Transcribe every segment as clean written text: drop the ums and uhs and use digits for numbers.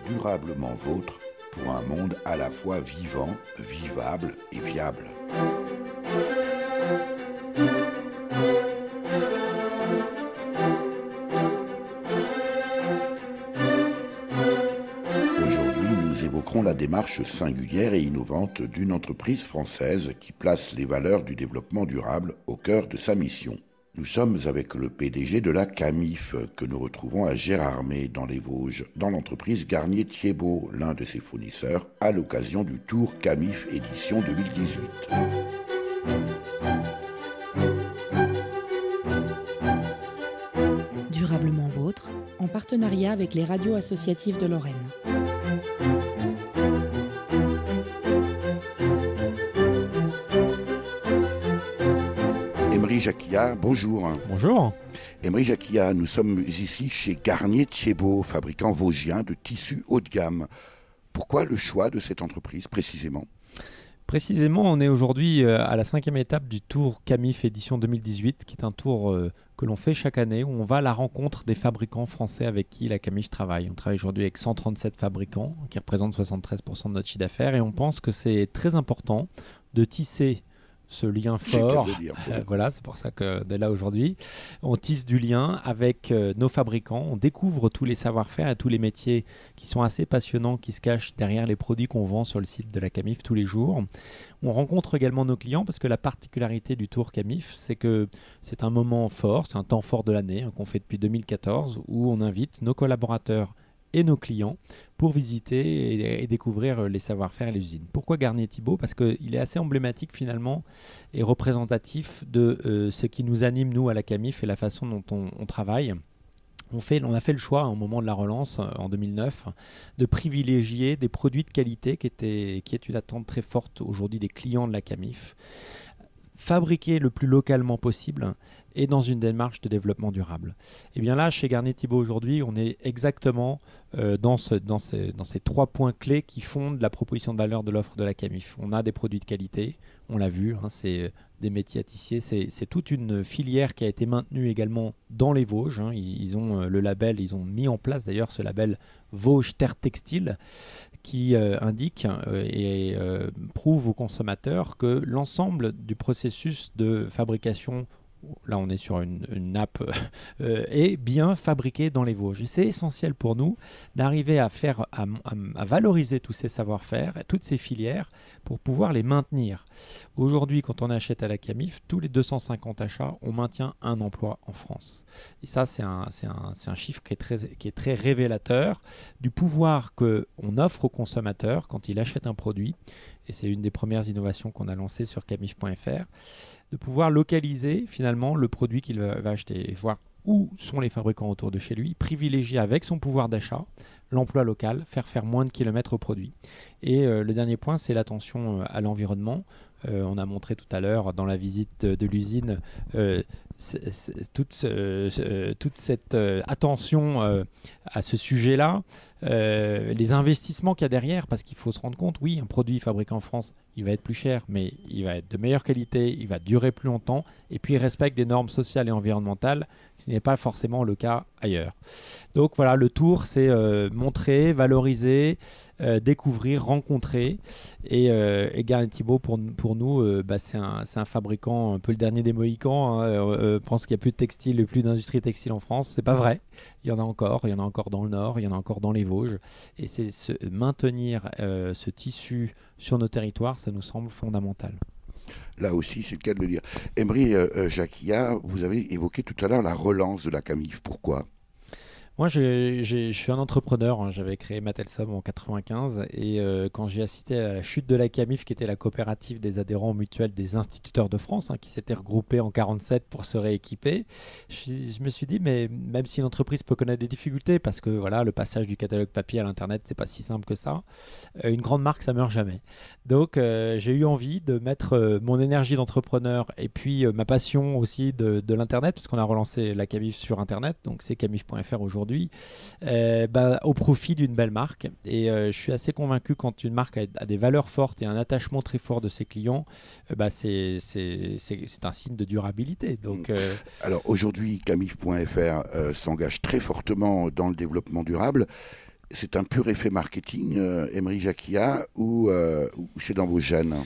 durablement vôtre pour un monde à la fois vivant, vivable et viable. Aujourd'hui, nous évoquerons la démarche singulière et innovante d'une entreprise française qui place les valeurs du développement durable au cœur de sa mission. Nous sommes avec le PDG de la Camif, que nous retrouvons à Gérardmer, dans les Vosges, dans l'entreprise Garnier-Thiebaut, l'un de ses fournisseurs, à l'occasion du Tour Camif édition 2018. Durablement vôtre, en partenariat avec les radios associatives de Lorraine. Emery Jacquia, bonjour. Bonjour. Emery Jacquia, nous sommes ici chez Garnier-Thiebaut, fabricant vosgien de tissus haut de gamme. Pourquoi le choix de cette entreprise précisément ? Précisément, on est aujourd'hui à la 5e étape du Tour Camif édition 2018, qui est un tour que l'on fait chaque année, où on va à la rencontre des fabricants français avec qui la Camif travaille. On travaille aujourd'hui avec 137 fabricants, qui représentent 73% de notre chiffre d'affaires, et on pense que c'est très important de tisser ce lien fort. Voilà, c'est pour ça qu'on est là aujourd'hui. On tisse du lien avec nos fabricants, on découvre tous les savoir-faire et tous les métiers qui sont assez passionnants, qui se cachent derrière les produits qu'on vend sur le site de la Camif tous les jours. On rencontre également nos clients parce que la particularité du Tour Camif, c'est que c'est un moment fort, c'est un temps fort de l'année qu'on fait depuis 2014, où on invite nos collaborateurs et nos clients pour visiter et découvrir les savoir-faire et les usines. Pourquoi Garnier-Thiebaut ? Parce qu'il est assez emblématique finalement et représentatif de ce qui nous anime nous à la Camif et la façon dont on travaille. On a fait le choix au moment de la relance en 2009 de privilégier des produits de qualité qui est une attente très forte aujourd'hui des clients de la Camif. Fabriquer le plus localement possible et dans une démarche de développement durable. Et bien là, chez Garnier-Thiebaut aujourd'hui, on est exactement dans ces 3 points clés qui fondent la proposition de valeur de l'offre de la Camif. On a des produits de qualité, on l'a vu, c'est des métiers à tisser, c'est toute une filière qui a été maintenue également dans les Vosges. Ils ont le label, ils ont mis en place d'ailleurs ce label Vosges Terre Textile, qui indique et prouve aux consommateurs que l'ensemble du processus de fabrication, là on est sur une nappe, est bien fabriqué dans les Vosges. Et c'est essentiel pour nous d'arriver à valoriser tous ces savoir-faire, toutes ces filières, pour pouvoir les maintenir. Aujourd'hui, quand on achète à la Camif, tous les 250 achats, on maintient un emploi en France. Et ça, c'est un chiffre qui est très révélateur du pouvoir qu'on offre au consommateur quand il achète un produit. Et c'est une des premières innovations qu'on a lancées sur camif.fr, de pouvoir localiser finalement le produit qu'il va acheter et voir où sont les fabricants autour de chez lui, privilégier avec son pouvoir d'achat l'emploi local, faire moins de kilomètres au produit. Et le dernier point, c'est l'attention à l'environnement. On a montré tout à l'heure dans la visite de l'usine toute cette attention à ce sujet-là, les investissements qu'il y a derrière, parce qu'il faut se rendre compte, oui, un produit fabriqué en France, il va être plus cher, mais il va être de meilleure qualité, il va durer plus longtemps, et puis il respecte des normes sociales et environnementales, ce n'est pas forcément le cas ailleurs. Donc voilà, le tour, c'est montrer, valoriser, découvrir, rencontrer, et Garnier-Thiebaut pour nous, c'est un fabricant un peu le dernier des Mohicans. Pense qu'il n'y a plus de textile et plus d'industrie textile en France. C'est pas vrai. Il y en a encore dans le Nord, il y en a encore dans les Vosges. Et c'est maintenir ce tissu sur nos territoires, ça nous semble fondamental. Là aussi, c'est le cas de le dire. Emery Jacquia, vous avez évoqué tout à l'heure la relance de la Camif. Pourquoi ? Moi, je suis un entrepreneur. J'avais créé Matelsom en 95 et quand j'ai assisté à la chute de la Camif, qui était la coopérative des adhérents mutuels des instituteurs de France, qui s'étaient regroupés en 47 pour se rééquiper, je me suis dit, mais même si une entreprise peut connaître des difficultés, parce que voilà, le passage du catalogue papier à l'internet, c'est pas si simple que ça, une grande marque, ça meurt jamais. Donc, j'ai eu envie de mettre mon énergie d'entrepreneur et puis ma passion aussi de l'internet, parce qu'on a relancé la Camif sur internet, donc c'est camif.fr aujourd'hui. Au profit d'une belle marque. Et je suis assez convaincu, quand une marque a des valeurs fortes et un attachement très fort de ses clients, c'est un signe de durabilité. Donc, Alors aujourd'hui, camif.fr s'engage très fortement dans le développement durable. C'est un pur effet marketing, Emery Jacquia, ou c'est dans vos gènes?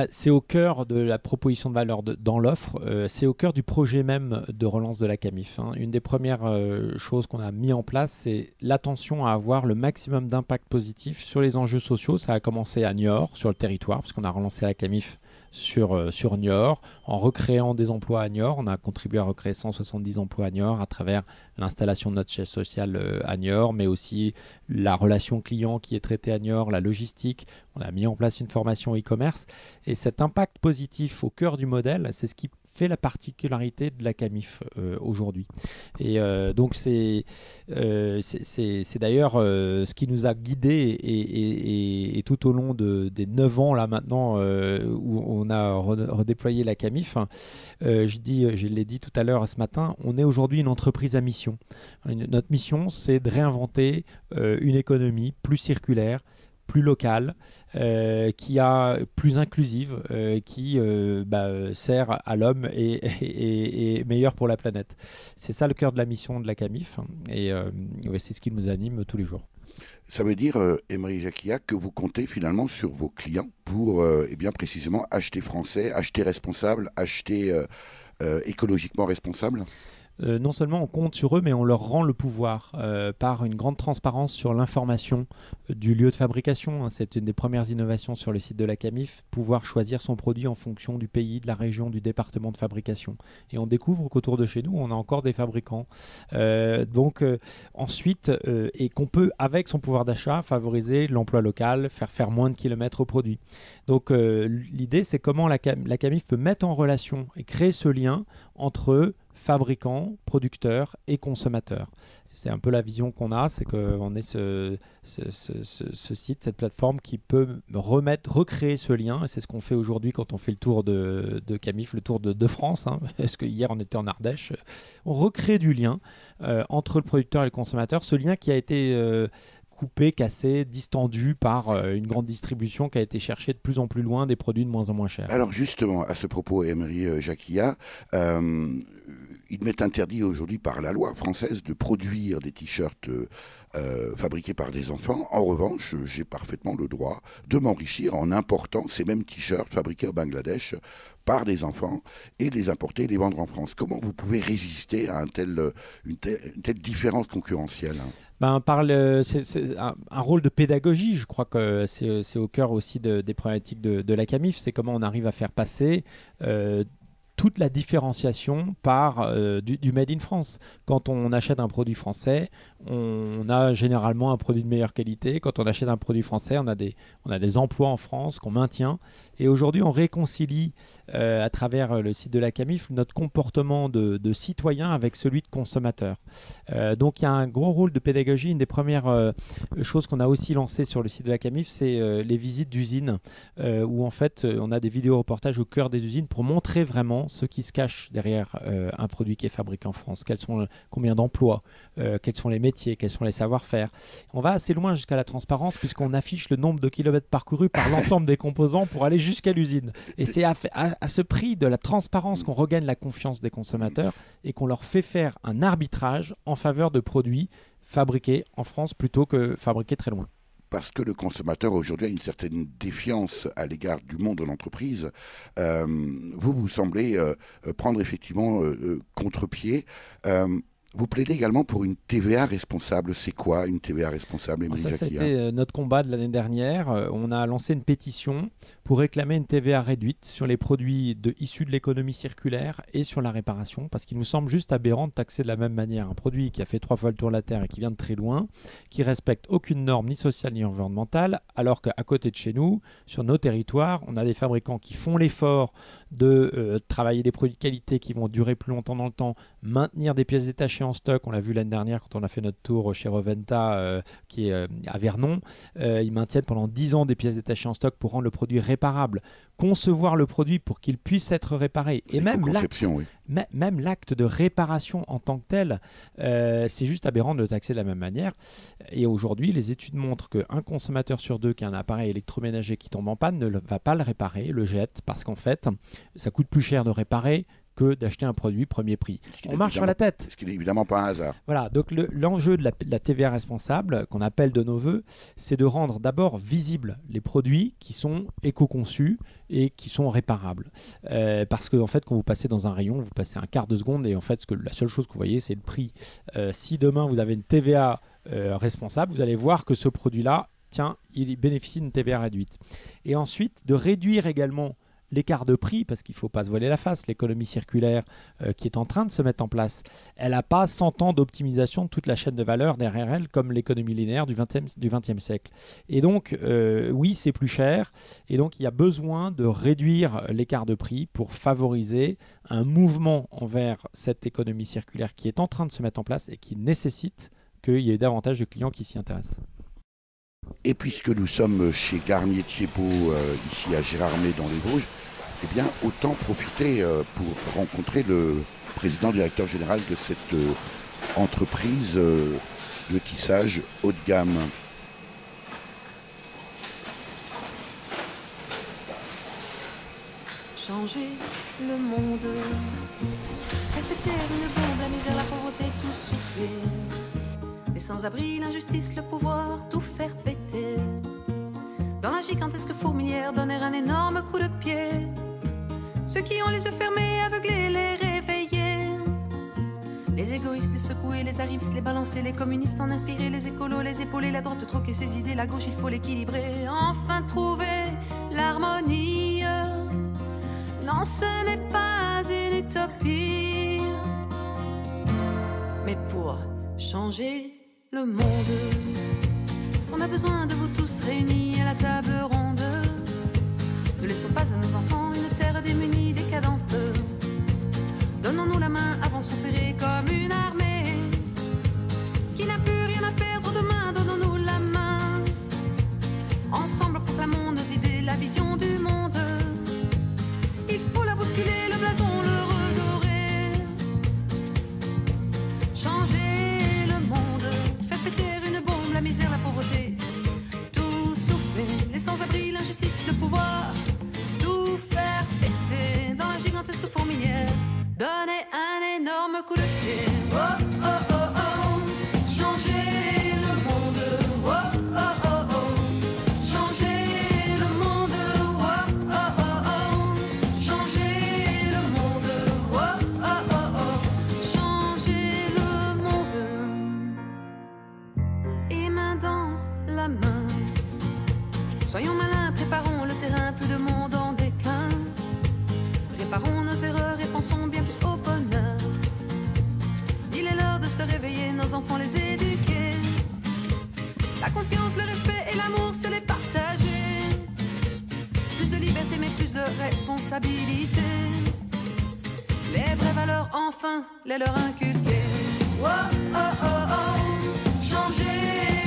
C'est au cœur de la proposition de valeur dans l'offre, c'est au cœur du projet même de relance de la Camif. Une des premières choses qu'on a mis en place, c'est l'attention à avoir le maximum d'impact positif sur les enjeux sociaux. Ça a commencé à Niort, sur le territoire, puisqu'on a relancé la Camif sur Niort, en recréant des emplois à Niort. On a contribué à recréer 170 emplois à Niort à travers l'installation de notre siège social à Niort, mais aussi la relation client qui est traitée à Niort, la logistique. On a mis en place une formation e-commerce. Et cet impact positif au cœur du modèle, c'est ce qui fait la particularité de la Camif aujourd'hui. Et donc c'est d'ailleurs ce qui nous a guidés et tout au long des 9 ans là maintenant où on a redéployé la Camif. Je l'ai dit tout à l'heure ce matin, on est aujourd'hui une entreprise à mission. Notre mission, c'est de réinventer une économie plus circulaire, plus locale, plus inclusive, qui sert à l'homme et meilleure pour la planète. C'est ça le cœur de la mission de la Camif et c'est ce qui nous anime tous les jours. Ça veut dire, Emery Jacquia, que vous comptez finalement sur vos clients pour précisément acheter français, acheter responsable, acheter écologiquement responsable? Non seulement on compte sur eux, mais on leur rend le pouvoir par une grande transparence sur l'information du lieu de fabrication. C'est une des premières innovations sur le site de la Camif, pouvoir choisir son produit en fonction du pays, de la région, du département de fabrication. Et on découvre qu'autour de chez nous, on a encore des fabricants. Ensuite, et qu'on peut, avec son pouvoir d'achat, favoriser l'emploi local, faire moins de kilomètres au produit. Donc l'idée, c'est comment la Camif peut mettre en relation et créer ce lien entre fabricants, producteurs et consommateurs. C'est un peu la vision qu'on a, c'est qu'on est ce site, cette plateforme qui peut recréer ce lien. Et c'est ce qu'on fait aujourd'hui quand on fait le tour de Camif, le tour de France. Parce que hier on était en Ardèche. On recrée du lien entre le producteur et le consommateur. Ce lien qui a été coupé, cassé, distendu par une grande distribution qui a été chercher de plus en plus loin des produits de moins en moins chers. Alors justement, à ce propos, Emery Jacquia, il m'est interdit aujourd'hui par la loi française de produire des t-shirts fabriqués par des enfants. En revanche, j'ai parfaitement le droit de m'enrichir en important ces mêmes t-shirts fabriqués au Bangladesh par des enfants et les importer et les vendre en France. Comment vous pouvez résister à une telle différence concurrentielle? C'est un rôle de pédagogie, je crois que c'est au cœur aussi des problématiques de la Camif, c'est comment on arrive à faire passer toute la différenciation par du Made in France. Quand on achète un produit français, on a généralement un produit de meilleure qualité. Quand on achète un produit français, on a des emplois en France qu'on maintient. Et aujourd'hui, on réconcilie à travers le site de la Camif notre comportement de citoyen avec celui de consommateur. Donc il y a un gros rôle de pédagogie. Une des premières choses qu'on a aussi lancées sur le site de la Camif, c'est les visites d'usines où en fait on a des vidéo-reportages au cœur des usines pour montrer vraiment ce qui se cache derrière un produit qui est fabriqué en France. Combien d'emplois, quels sont les métiers, quels sont les savoir-faire. On va assez loin jusqu'à la transparence puisqu'on affiche le nombre de kilomètres parcourus par l'ensemble des composants pour aller jusqu'à l'usine. Et c'est à ce prix de la transparence qu'on regagne la confiance des consommateurs et qu'on leur fait faire un arbitrage en faveur de produits fabriqués en France plutôt que fabriqués très loin. Parce que le consommateur aujourd'hui a une certaine défiance à l'égard du monde de l'entreprise. Vous semblez prendre effectivement contre-pied. Vous plaidez également pour une TVA responsable. C'est quoi une TVA responsable, Emery Jacquia ? C'était notre combat de l'année dernière. On a lancé une pétition pour réclamer une TVA réduite sur les produits issus de l'économie circulaire et sur la réparation, parce qu'il nous semble juste aberrant de taxer de la même manière un produit qui a fait 3 fois le tour de la Terre et qui vient de très loin, qui respecte aucune norme ni sociale ni environnementale, alors qu'à côté de chez nous, sur nos territoires, on a des fabricants qui font l'effort de travailler des produits de qualité qui vont durer plus longtemps dans le temps, maintenir des pièces détachées en stock. On l'a vu l'année dernière quand on a fait notre tour chez Reventa qui est à Vernon. Ils maintiennent pendant 10 ans des pièces détachées en stock pour rendre le produit réparable, concevoir le produit pour qu'il puisse être réparé. Et même l'acte de réparation en tant que tel, c'est juste aberrant de le taxer de la même manière. Et aujourd'hui, les études montrent qu'un consommateur sur 2 qui a un appareil électroménager qui tombe en panne ne va pas le réparer, le jette, parce qu'en fait, ça coûte plus cher de réparer que d'acheter un produit premier prix. On marche sur la tête. Ce qui n'est évidemment pas un hasard. Voilà, donc l'enjeu de la TVA responsable, qu'on appelle de nos voeux, c'est de rendre d'abord visibles les produits qui sont éco-conçus et qui sont réparables. Parce que en fait, quand vous passez dans un rayon, vous passez un quart de seconde et en fait, la seule chose que vous voyez, c'est le prix. Si demain, vous avez une TVA responsable, vous allez voir que ce produit-là, tiens, il bénéficie d'une TVA réduite. Et ensuite, de réduire également l'écart de prix, parce qu'il ne faut pas se voiler la face, l'économie circulaire qui est en train de se mettre en place, elle n'a pas 100 ans d'optimisation de toute la chaîne de valeur derrière elle, comme l'économie linéaire du XXe siècle. Et donc, oui, c'est plus cher, et donc il y a besoin de réduire l'écart de prix pour favoriser un mouvement envers cette économie circulaire qui est en train de se mettre en place et qui nécessite qu'il y ait davantage de clients qui s'y intéressent. Et puisque nous sommes chez Garnier Thiebaut, ici à Gérardmer dans les Vosges, eh bien, autant profiter pour rencontrer le président directeur général de cette entreprise de tissage haut de gamme. Changer le monde, répéter une bombe, la misère, la pauvreté, tout souffler. Les sans-abri, l'injustice, le pouvoir, tout faire péter. Dans la gigantesque fourmilière, donner un énorme coup de pied. Ceux qui ont les yeux fermés, aveuglés, les réveiller. Les égoïstes, les secouer, les arrivistes, les balancer, les communistes en inspirer, les écolos, les épauler, la droite troquer ses idées, la gauche il faut l'équilibrer. Enfin trouver l'harmonie. Non, ce n'est pas une utopie. Mais pour changer le monde, on a besoin de vous tous réunis à la table ronde. Ne laissons pas à nos enfants une terre démunie, décadente. Donnons-nous la main, avançons serrés comme une armée qui n'a plus rien à perdre demain. Donnons-nous la main. Ensemble proclamons nos idées, la vision du monde. Il faut la bousculer, le blason, le redorer. Changer le monde, faire péter une bombe, la misère, la pauvreté. Tout souffler, les sans-abri, l'injustice, le pouvoir. Tout faire péter dans la gigantesque fourmilière. Donner un énorme coup de pied. Oh, oh, oh, oh. Changer le monde. Oh, oh, oh, oh. Changer le monde. Oh, oh, oh, oh. Changer le monde. Oh, oh, oh, oh. Changer le monde. Et main dans la main. Soyons malins, préparons le terrain, plus de monde en déclin. Réparons nos erreurs et pensons bien plus au bonheur. Il est l'heure de se réveiller, nos enfants les éduquer. La confiance, le respect et l'amour, se les partager. Plus de liberté mais plus de responsabilité. Les vraies valeurs enfin, les leur inculquer. Oh, oh, oh, oh. Changer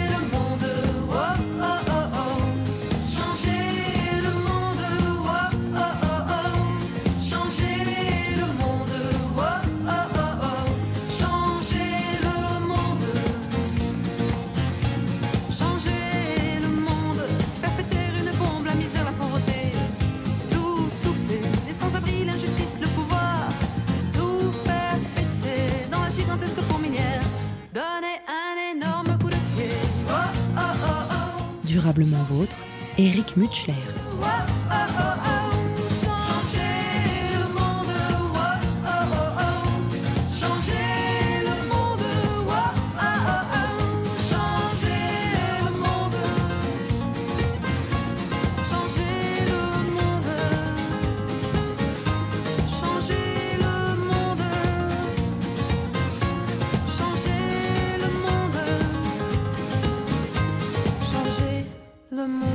le monde. Oh, oh, oh, oh. Changer le monde. Oh, oh, oh, oh. Changer le monde. Oh, oh, oh, oh. Changer le monde. Changer le monde. Faire péter une bombe, la misère, la pauvreté. Tout souffler, les sans-abri, l'injustice, le pouvoir. Tout faire péter dans la gigantesque fourmilière. Donner un énorme coup de pied. Oh, oh, oh, oh. Durablement vôtre, Éric Mutschler. Oh, oh, oh, oh. Changer le monde. Oh, oh, oh, oh. Changer le monde. Oh, oh, oh, oh. Changer le monde. Changer le monde. Changer le monde. Changer le monde. Changer le monde.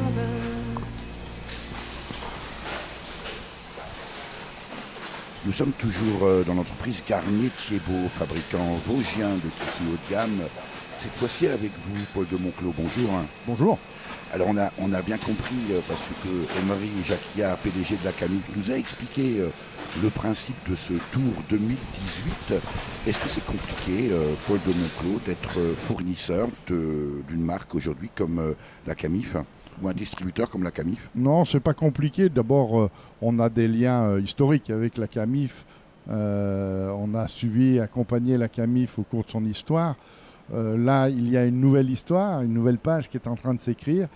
Nous sommes toujours dans l'entreprise Garnier Thiebaut, fabricant vosgien de tissus haut de gamme. Cette fois-ci avec vous, Paul de Monclos. Bonjour. Bonjour. Alors on a bien compris, parce que Emery Jacquiat, PDG de la Camif, nous a expliqué le principe de ce Tour 2018. Est-ce que c'est compliqué, Paul de Monclos, d'être fournisseur d'une marque aujourd'hui comme la Camif, ou un distributeur comme la Camif? Non, c'est pas compliqué. D'abord, on a des liens historiques avec la Camif On a suivi et accompagné la CAMIF au cours de son histoire. Là, il y a une nouvelle histoire, une nouvelle page qui est en train de s'écrire.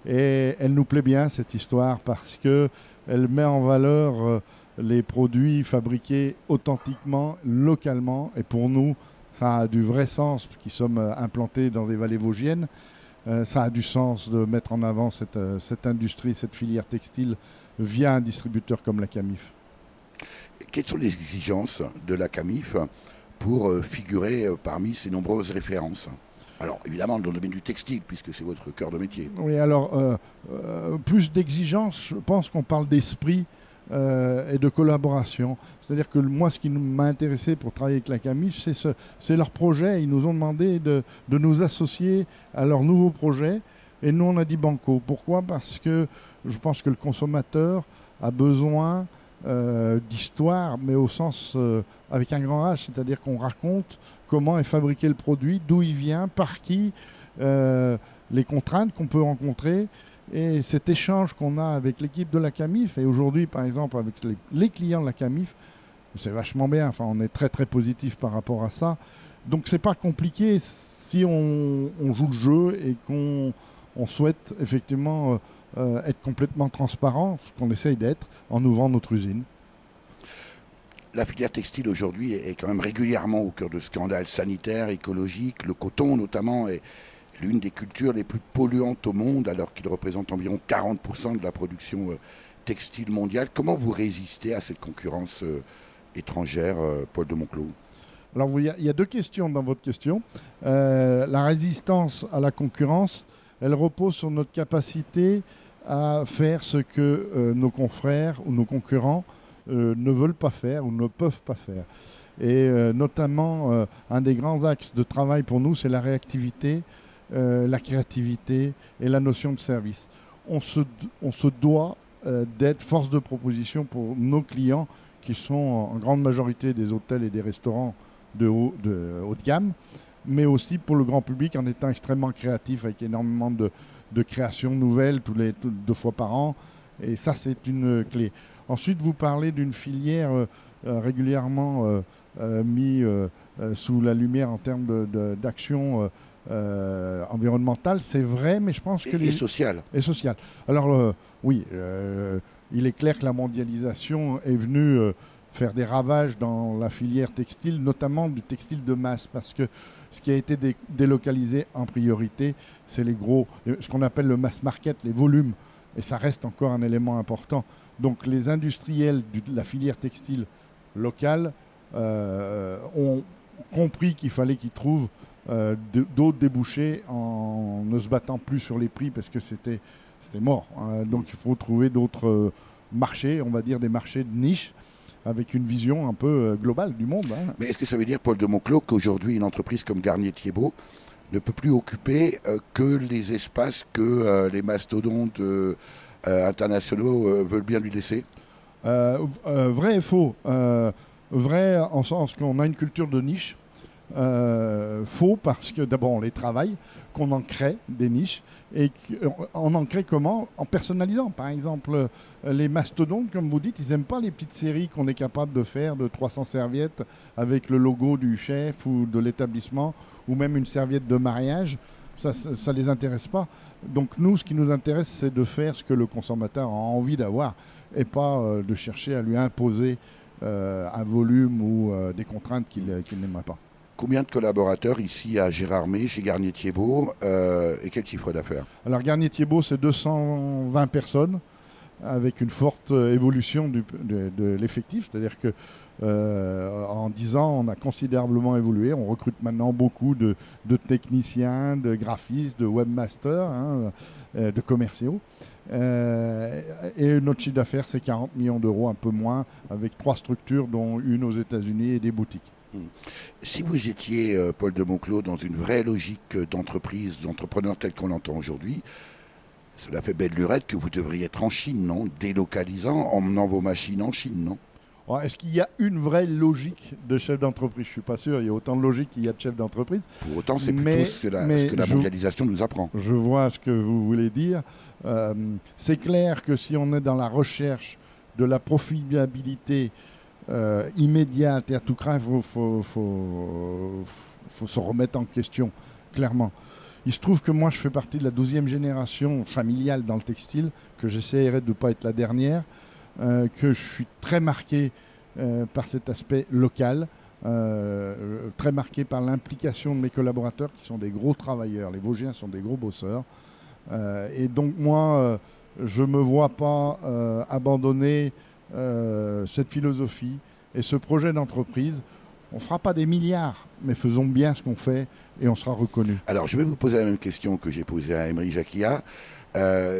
Et elle nous plaît bien, cette histoire, parce qu'elle met en valeur les produits fabriqués authentiquement, localement. Et pour nous, ça a du vrai sens, qui sommes implantés dans des vallées vosgiennes. Ça a du sens de mettre en avant cette industrie, cette filière textile, via un distributeur comme la CAMIF. Quelles sont les exigences de la CAMIF pour figurer parmi ces nombreuses références ? Alors, évidemment, dans le domaine du textile, puisque c'est votre cœur de métier. Oui, alors, plus d'exigences, je pense qu'on parle d'esprit et de collaboration. C'est-à-dire que moi, ce qui m'a intéressé pour travailler avec la CAMIF, c'est leur projet. Ils nous ont demandé de nous associer à leur nouveau projet. Et nous, on a dit banco. Pourquoi ? Parce que je pense que le consommateur a besoin d'histoire, mais au sens avec un grand H, c'est-à-dire qu'on raconte comment est fabriqué le produit, d'où il vient, par qui, les contraintes qu'on peut rencontrer. Et cet échange qu'on a avec l'équipe de la CAMIF, et aujourd'hui par exemple avec les clients de la CAMIF, c'est vachement bien, enfin, on est très très positif par rapport à ça. Donc c'est pas compliqué si on joue le jeu et qu'on souhaite effectivement être complètement transparent, ce qu'on essaye d'être en ouvrant notre usine. La filière textile aujourd'hui est quand même régulièrement au cœur de scandales sanitaires, écologiques. Le coton notamment est l'une des cultures les plus polluantes au monde, alors qu'il représente environ 40% de la production textile mondiale. Comment vous résistez à cette concurrence étrangère, Paul de Monclos ? Alors il y a deux questions dans votre question. La résistance à la concurrence, elle repose sur notre capacité à faire ce que nos confrères ou nos concurrents ne veulent pas faire ou ne peuvent pas faire. Et notamment, un des grands axes de travail pour nous, c'est la réactivité, la créativité et la notion de service. On se doit d'être force de proposition pour nos clients, qui sont en grande majorité des hôtels et des restaurants de haut de gamme, mais aussi pour le grand public en étant extrêmement créatif, avec énormément de créations nouvelles 2 fois par an. Et ça, c'est une clé. Ensuite, vous parlez d'une filière régulièrement mise sous la lumière en termes d'action environnementale. C'est vrai, mais je pense que... Et sociale. Et sociale. Alors, oui, il est clair que la mondialisation est venue faire des ravages dans la filière textile, notamment du textile de masse, parce que ce qui a été délocalisé en priorité, c'est ce qu'on appelle le mass market, les volumes, et ça reste encore un élément important. Donc les industriels de la filière textile locale ont compris qu'il fallait qu'ils trouvent d'autres débouchés en ne se battant plus sur les prix, parce que c'était mort. Donc il faut trouver d'autres marchés, on va dire des marchés de niche, avec une vision un peu globale du monde. Mais est-ce que ça veut dire, Paul de Monclos, qu'aujourd'hui une entreprise comme Garnier-Thiebaud ne peut plus occuper que les espaces que les mastodontes internationaux veulent bien lui laisser ? Vrai et faux. Vrai en sens qu'on a une culture de niche. Faux parce que d'abord on les travaille, qu'on en crée des niches, et on en crée comment ? En personnalisant. Par exemple, les mastodontes, comme vous dites, ils n'aiment pas les petites séries qu'on est capable de faire de 300 serviettes avec le logo du chef ou de l'établissement, ou même une serviette de mariage. Ça ne les intéresse pas. Donc nous, ce qui nous intéresse, c'est de faire ce que le consommateur a envie d'avoir, et pas de chercher à lui imposer un volume ou des contraintes qu'il n'aimerait pas. Combien de collaborateurs ici à Gérardmer, chez Garnier-Thiebaud, et quel chiffre d'affaires ? Alors Garnier-Thiebaud, c'est 220 personnes, avec une forte évolution de l'effectif. C'est-à-dire que en 10 ans, on a considérablement évolué. On recrute maintenant beaucoup de techniciens, de graphistes, de webmasters, de commerciaux. Et notre chiffre d'affaires, c'est 40 millions d'euros, un peu moins, avec 3 structures, dont une aux États-Unis et des boutiques. Si vous étiez, Paul de Monclos, dans une vraie logique d'entreprise, d'entrepreneur tel qu'on l'entend aujourd'hui, cela fait belle lurette que vous devriez être en Chine, non ? Délocalisant, emmenant vos machines en Chine, non ? Alors, est-ce qu'il y a une vraie logique de chef d'entreprise ? Je ne suis pas sûr, il y a autant de logique qu'il y a de chef d'entreprise. Pour autant, c'est plutôt ce que la mondialisation nous apprend. Je vois ce que vous voulez dire. C'est clair que si on est dans la recherche de la profitabilité immédiate et à tout craint, il faut se remettre en question, clairement. Il se trouve que moi, je fais partie de la 12e génération familiale dans le textile, que j'essaierai de ne pas être la dernière, que je suis très marqué par cet aspect local, très marqué par l'implication de mes collaborateurs qui sont des gros travailleurs. Les Vosgiens sont des gros bosseurs. Et donc moi, je ne me vois pas abandonner cette philosophie et ce projet d'entreprise. On ne fera pas des milliards, mais faisons bien ce qu'on fait et on sera reconnu. Alors, je vais vous poser la même question que j'ai posée à Emery Jacquia.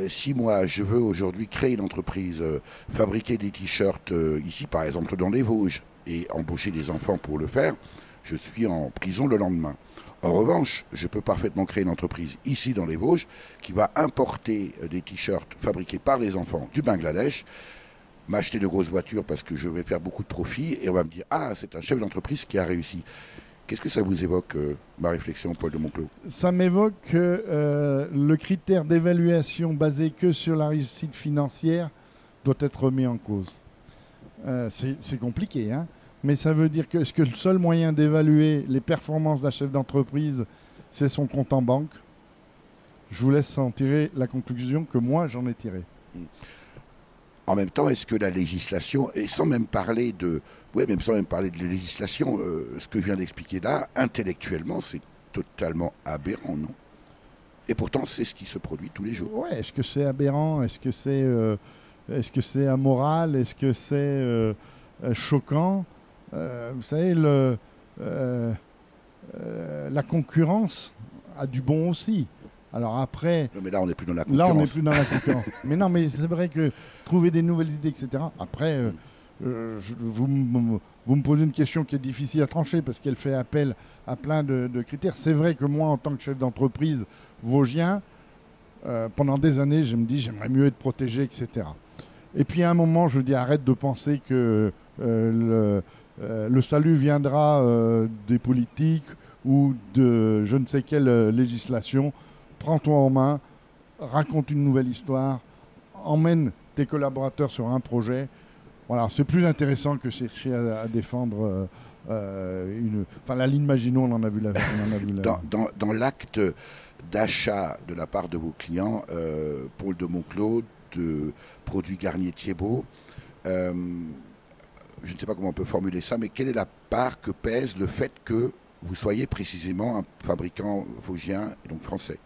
Si moi, je veux aujourd'hui créer une entreprise, fabriquer des t-shirts ici, par exemple, dans les Vosges, et embaucher des enfants pour le faire, je suis en prison le lendemain. En revanche, je peux parfaitement créer une entreprise ici dans les Vosges qui va importer des t-shirts fabriqués par les enfants du Bangladesh, m'acheter de grosses voitures parce que je vais faire beaucoup de profit et on va me dire « Ah, c'est un chef d'entreprise qui a réussi ». Qu'est-ce que ça vous évoque, ma réflexion, Paul de Monclos? Ça m'évoque le critère d'évaluation basé que sur la réussite financière doit être remis en cause. C'est compliqué, hein, mais ça veut dire que est-ce que le seul moyen d'évaluer les performances d'un chef d'entreprise, c'est son compte en banque? Je vous laisse en tirer la conclusion que moi, j'en ai tirée. En même temps, est-ce que la législation, et sans même parler de... Oui, même sans même parler de la législation, ce que je viens d'expliquer là, intellectuellement, c'est totalement aberrant, non? Et pourtant, c'est ce qui se produit tous les jours. Ouais, est-ce que c'est aberrant? Est-ce que c'est amoral? Est-ce que c'est choquant? Vous savez, la concurrence a du bon aussi. Alors après... Non, mais là, on n'est plus dans la concurrence. Là, on n'est plus dans la concurrence. Mais non, mais c'est vrai que trouver des nouvelles idées, etc. Après, vous me posez une question qui est difficile à trancher parce qu'elle fait appel à plein de critères. C'est vrai que moi, en tant que chef d'entreprise vosgien, pendant des années, je me dis j'aimerais mieux être protégé, etc. Et puis à un moment, je dis arrête de penser que le salut viendra des politiques ou de je ne sais quelle législation. Prends-toi en main, raconte une nouvelle histoire, emmène tes collaborateurs sur un projet. Voilà, c'est plus intéressant que chercher à défendre la ligne Maginot, on en a vu la... Dans l'acte d'achat de la part de vos clients, Paul de Monclos, de produits Garnier Thiebaud, je ne sais pas comment on peut formuler ça, mais quelle est la part que pèse le fait que vous soyez précisément un fabricant vosgien et donc français?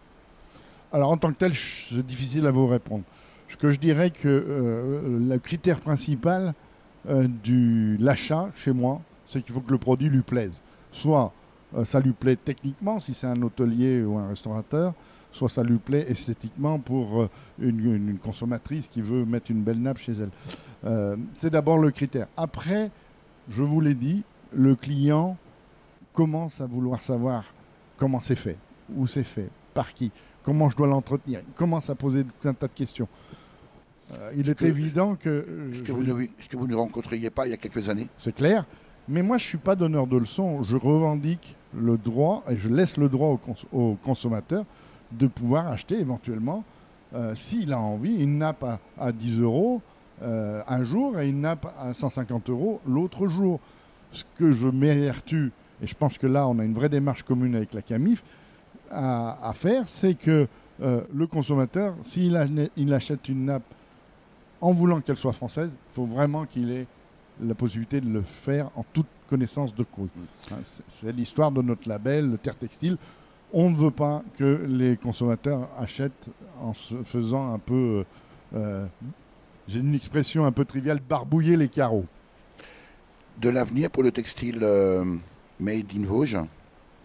Alors en tant que tel, c'est difficile à vous répondre. Ce que je dirais que le critère principal de l'achat chez moi, c'est qu'il faut que le produit lui plaise. Soit ça lui plaît techniquement, si c'est un hôtelier ou un restaurateur, soit ça lui plaît esthétiquement pour une consommatrice qui veut mettre une belle nappe chez elle. C'est d'abord le critère. Après, je vous l'ai dit, le client commence à vouloir savoir comment c'est fait, où c'est fait, par qui, comment je dois l'entretenir. Il commence à poser tout un tas de questions. Il est évident que... Ce que vous ne rencontriez pas il y a quelques années? C'est clair. Mais moi, je ne suis pas donneur de leçons. Je revendique le droit, et je laisse le droit au consommateur de pouvoir acheter éventuellement, s'il a envie, une nappe à 10 € un jour et une nappe à 150 € l'autre jour. Ce que je m'évertue, et je pense que là, on a une vraie démarche commune avec la CAMIF, à faire, c'est que le consommateur, s'il achète une nappe en voulant qu'elle soit française, il faut vraiment qu'il ait la possibilité de le faire en toute connaissance de cause. C'est l'histoire de notre label, le Terre Textile. On ne veut pas que les consommateurs achètent en se faisant un peu, j'ai une expression un peu triviale, barbouiller les carreaux. De l'avenir pour le textile made in Vosges,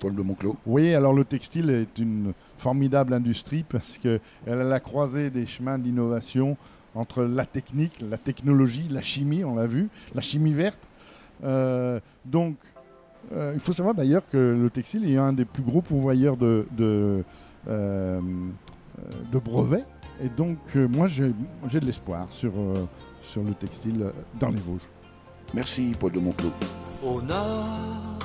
Paul de Monclos? Oui, alors le textile est une formidable industrie parce qu'elle a la croisée des chemins d'innovation entre la technique, la technologie, la chimie, on l'a vu, la chimie verte. Donc, il faut savoir d'ailleurs que le textile est un des plus gros pourvoyeurs de brevets. Et donc, moi, j'ai de l'espoir sur le textile dans les Vosges. Merci, Paul de Monclos. Au nord,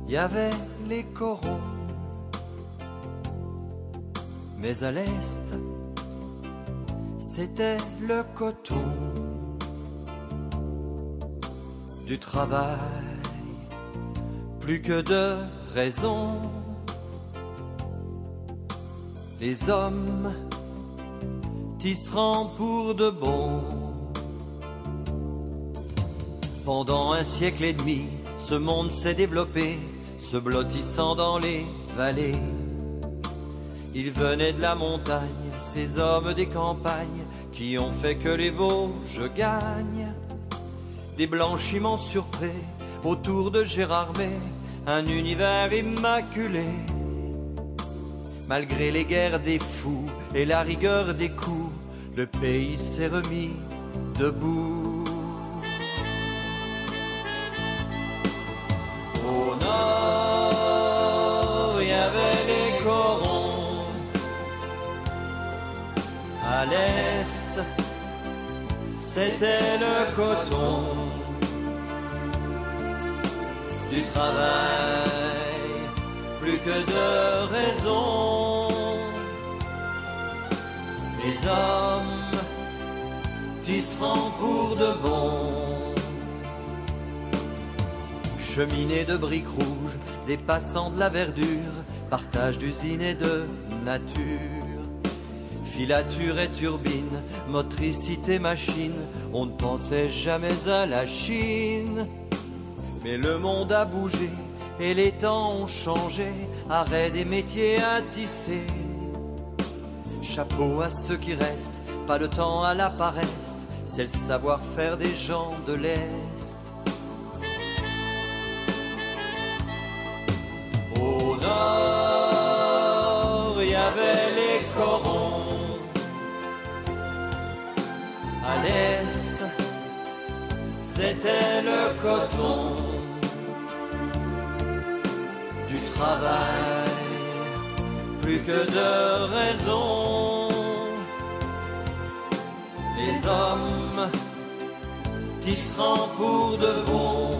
il y avait les coraux, mais à l'est, c'était le coton. du travail, plus que de raison. Les hommes tisseront pour de bon. Pendant un siècle et demi, ce monde s'est développé, se blottissant dans les vallées. Ils venaient de la montagne, ces hommes des campagnes, qui ont fait que les Vosges gagnent. Des blanchiments surprès autour de Gérardmer, un univers immaculé. Malgré les guerres des fous et la rigueur des coups, le pays s'est remis debout. Au nord, il y avait les corons. À l'est, c'était le coton. Du travail, plus que de raison. Les hommes tisseront pour de bon. Cheminées de briques rouges, des passants de la verdure, partage d'usines et de nature. Filature et turbine, motricité machine, on ne pensait jamais à la Chine. Mais le monde a bougé et les temps ont changé, arrêt des métiers à tisser. Chapeau à ceux qui restent, pas de temps à la paresse, c'est le savoir-faire des gens de l'Est. Au nord, il y avait les corons. À l'est, c'était le coton. Du travail, plus que de raison. Les hommes tisseront pour de bon.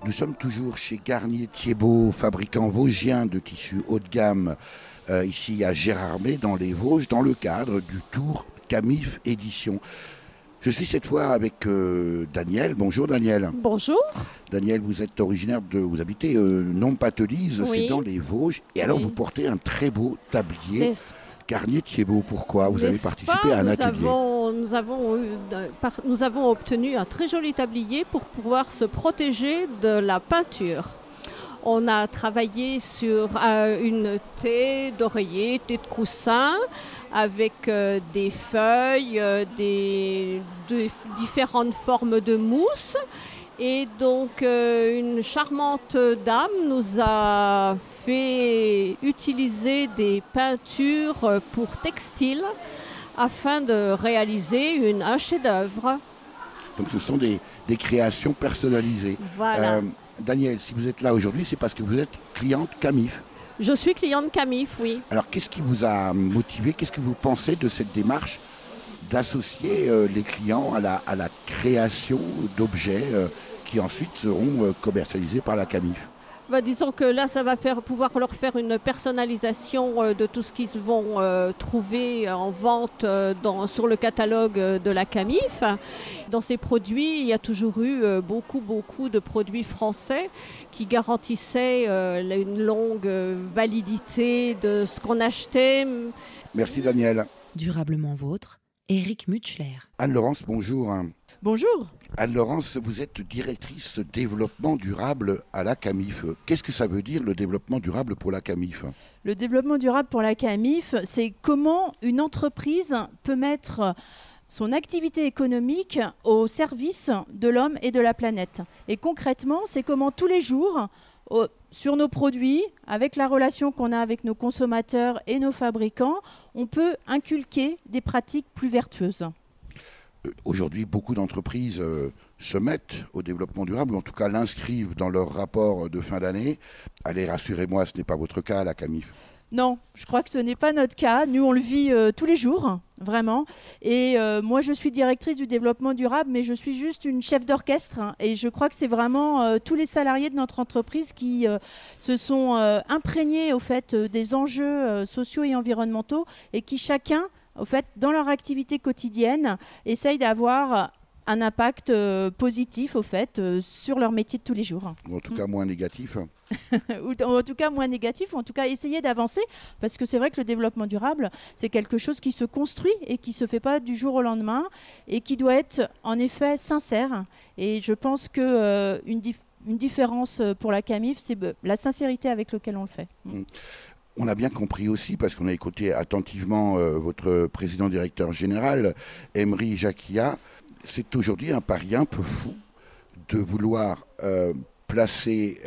Nous sommes toujours chez Garnier-Thiebaut, fabricant vosgien de tissus haut de gamme, ici à Gérardmer, dans les Vosges, dans le cadre du Tour Camif Édition. Je suis cette fois avec Daniel. Bonjour Daniel. Bonjour. Daniel, vous êtes originaire vous habitez Nompatelise, oui. C'est dans les Vosges. Et alors oui. Vous portez un très beau tablier. Garnier-Thiebaut, pourquoi? Vous avez participé à un atelier. Nous avons obtenu un très joli tablier pour pouvoir se protéger de la peinture. On a travaillé sur une thé d'oreiller, thé de coussin, avec des feuilles, des différentes formes de mousse. Et donc, une charmante dame nous a fait utiliser des peintures pour textiles afin de réaliser un chef-d'œuvre. Donc, ce sont des créations personnalisées. Voilà. Daniel, si vous êtes là aujourd'hui, c'est parce que vous êtes cliente Camif. Je suis cliente Camif, oui. Alors, qu'est-ce qui vous a motivé? Qu'est-ce que vous pensez de cette démarche d'associer les clients à la création d'objets qui ensuite seront commercialisés par la Camif? Disons que là, ça va pouvoir leur faire une personnalisation de tout ce qu'ils vont trouver en vente sur le catalogue de la Camif. Dans ces produits, il y a toujours eu beaucoup de produits français qui garantissaient une longue validité de ce qu'on achetait. Merci Daniel. Durablement vôtre, Éric Mutschler. Anne-Laurence, bonjour. Bonjour. Anne-Laurence, vous êtes directrice développement durable à la Camif. Qu'est-ce que ça veut dire le développement durable pour la Camif? Le développement durable pour la Camif, c'est comment une entreprise peut mettre son activité économique au service de l'homme et de la planète. Et concrètement, c'est comment tous les jours, sur nos produits, avec la relation qu'on a avec nos consommateurs et nos fabricants, on peut inculquer des pratiques plus vertueuses. Aujourd'hui, beaucoup d'entreprises se mettent au développement durable, ou en tout cas l'inscrivent dans leur rapport de fin d'année. Allez, rassurez-moi, ce n'est pas votre cas à la Camif. Non, je crois que ce n'est pas notre cas. Nous, on le vit tous les jours, vraiment. Et moi, je suis directrice du développement durable, mais je suis juste une chef d'orchestre. Et je crois que c'est vraiment tous les salariés de notre entreprise qui se sont imprégnés au fait des enjeux sociaux et environnementaux et qui chacun au fait, dans leur activité quotidienne, essayent d'avoir un impact positif au fait sur leur métier de tous les jours. Ou en tout cas moins négatif. Ou en tout cas moins négatif, ou en tout cas essayer d'avancer, parce que c'est vrai que le développement durable, c'est quelque chose qui se construit et qui ne se fait pas du jour au lendemain et qui doit être en effet sincère. Et je pense qu'une différence pour la CAMIF, c'est la sincérité avec laquelle on le fait. On a bien compris aussi, parce qu'on a écouté attentivement votre président-directeur général, Emery Jacquia, c'est aujourd'hui un pari un peu fou de vouloir placer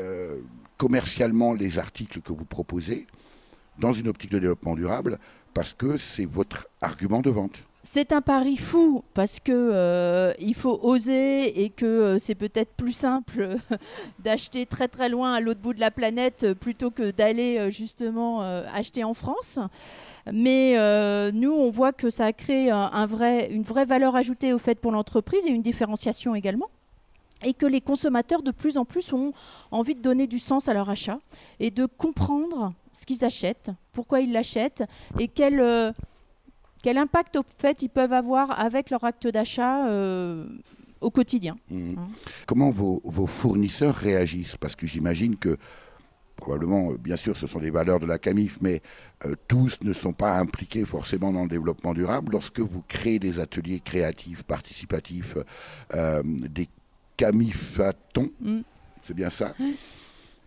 commercialement les articles que vous proposez dans une optique de développement durable, parce que c'est votre argument de vente. C'est un pari fou parce que il faut oser et que c'est peut-être plus simple d'acheter très très loin à l'autre bout de la planète plutôt que d'aller justement acheter en France. Mais nous, on voit que ça a créé une vraie valeur ajoutée au fait pour l'entreprise et une différenciation également. Et que les consommateurs de plus en plus ont envie de donner du sens à leur achat et de comprendre ce qu'ils achètent, pourquoi ils l'achètent et quel impact au fait ils peuvent avoir avec leur acte d'achat au quotidien. Comment vos fournisseurs réagissent? Parce que j'imagine que probablement, bien sûr, ce sont des valeurs de la CAMIF, mais tous ne sont pas impliqués forcément dans le développement durable. Lorsque vous créez des ateliers créatifs, participatifs, des CAMIFatons, c'est bien ça?